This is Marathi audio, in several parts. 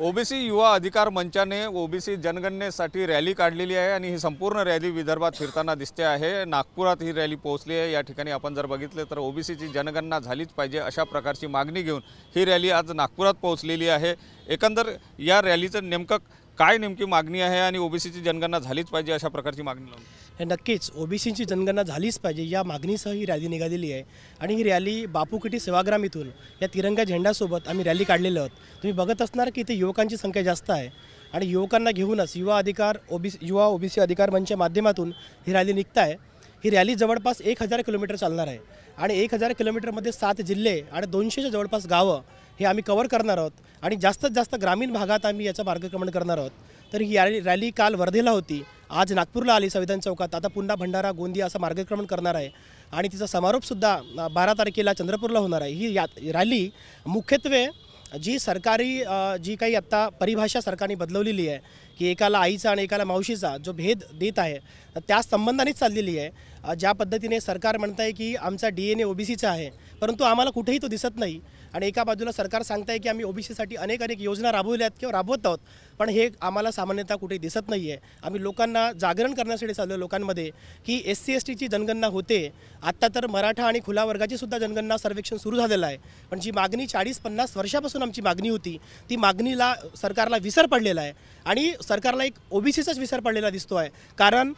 ओबीसी युवा अधिकार मंचाने ओबीसी जनगणनेसाठी रॅली काढलेली आहे आणि ही संपूर्ण रॅली विदर्भात फिरताना दिसते आहे। नागपुरात ही रॅली पोहोचली आहे। या ठिकाणी आपण जर बघितले तर ओबीसीची जनगणना झालीच पाहिजे अशा प्रकारची मागणी घेऊन ही रॅली आज नागपुरात पोहोचलेली आहे। एकंदर या रॅलीचं नेमकं काय नेमकी मागणी आहे आणि ओबीसीची जनगणना झालीच पाहिजे अशा प्रकारची मागणी लावली। हे नक्कीच ओबीसीची जनगणना झालीच पाहिजे या मागणीसह ही रॅली निघालेली आहे आणि ही रॅली बापूकुटी सेवाग्राम इथून या तिरंगा झेंड्यासोबत आम्ही रॅली काढलेली आहोत। तुम्ही बघत असणार की इथे युवकांची संख्या जास्त आहे आणि युवकांना घेऊनच युवा ओबीसी अधिकार मंचच्या माध्यमातून ही रॅली निघत आहे। ही रॅली जवळपास 1000 किलोमीटर चालणार आहे आणि 1000 किलोमीटरमध्ये 7 जिल्हे आणि 200च्या जवळपास गावं हे आम्ही कव्हर करणार आहोत आणि जास्तीत जास्त ग्रामीण भागात आम्ही याचं मार्गक्रमण करणार आहोत। तर ही रॅली काल वर्धेला होती, आज नागपूरला आली संविधान चौकात, आता पुन्हा भंडारा गोंदिया असं मार्गक्रमण करणार आहे आणि तिचा समारोपसुद्धा 12 तारखेला चंद्रपूरला होणार आहे। ही रॅली मुख्यत्वे जी सरकारी जी काही आत्ता परिभाषा सरकारने बदलवलेली आहे की एकाला आईचा आणि एकाला मावशीचा जो भेद देत आहे त्या संबंधानेच चाललेली आहे। ज्या पद्धतीने सरकार म्हणत आहे की आमचा DNA ओबीसीचा आहे परंतु आम्हाला कुठेही तो दिसत नाही आणि एका बाजूला सरकार सांगत आहे की आम्ही ओबीसीसाठी अनेक योजना राबवल्या आहेत किंवा राबवत आहोत पण हे आम्हाला सामान्यतः कुठेही दिसत नाही आहे। आम्ही लोकांना जागरण करण्यासाठी चाललो लोकांमध्ये की SC STची जनगणना होते, आत्ता तर मराठा आणि खुला वर्गाची सुद्धा जनगणना सर्वेक्षण सुरू झालेलं आहे पण जी मागणी 40-50 वर्षापासून आमची मागणी होती ती मागणीला सरकारला विसर पडलेला आहे आणि सरकारला एक ओबीसीचाच विसर पडलेला दिसतो आहे। कारण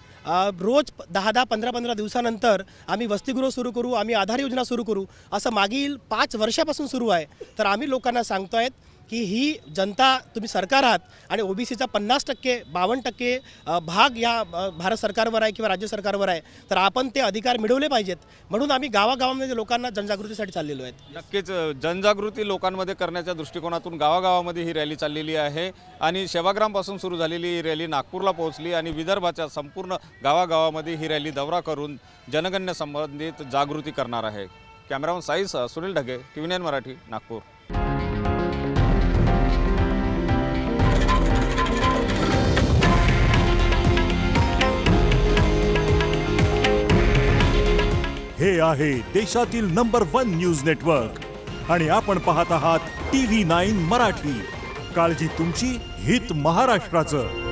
रोज 10-10, 15-15 दिवसानंतर आम्ही वसतिगृह सुरू करू, आम्ही आधार योजना सुरू करू असं मागील 5 वर्षापासून सुरू आहे। तर आम्ही लोकांना सांगतो आहेत की ही जनता तुम्ही सरकार आहात आणि ओबीसीचा 50% 52% भाग या भारत सरकारवर आहे किंवा राज्य सरकारवर आहे तर आपण ते अधिकार मिळवले पाहिजेत म्हणून आम्ही गावागावांमध्ये लोकांना जनजागृतीसाठी चाललेलो आहेत। नक्कीच जनजागृती लोकांमध्ये करण्याच्या दृष्टिकोनातून गावागावामध्ये ही रॅली चाललेली आहे आणि सेवाग्रामपासून सुरू झालेली ही रॅली नागपूरला पोहोचली आणि विदर्भाच्या संपूर्ण गावागावामध्ये ही रॅली दौरा करून जनगणनेसंबंधित जागृती करणार आहे। कॅमेरामन साईसह सुनील ढगे, TV9 मराठी, नागपूर। हे आहे देशातील नंबर 1 न्यूज नेटवर्क आणि आपण पाहत आहात TV9 मराठी। काळजी तुमची, हित महाराष्ट्राचं।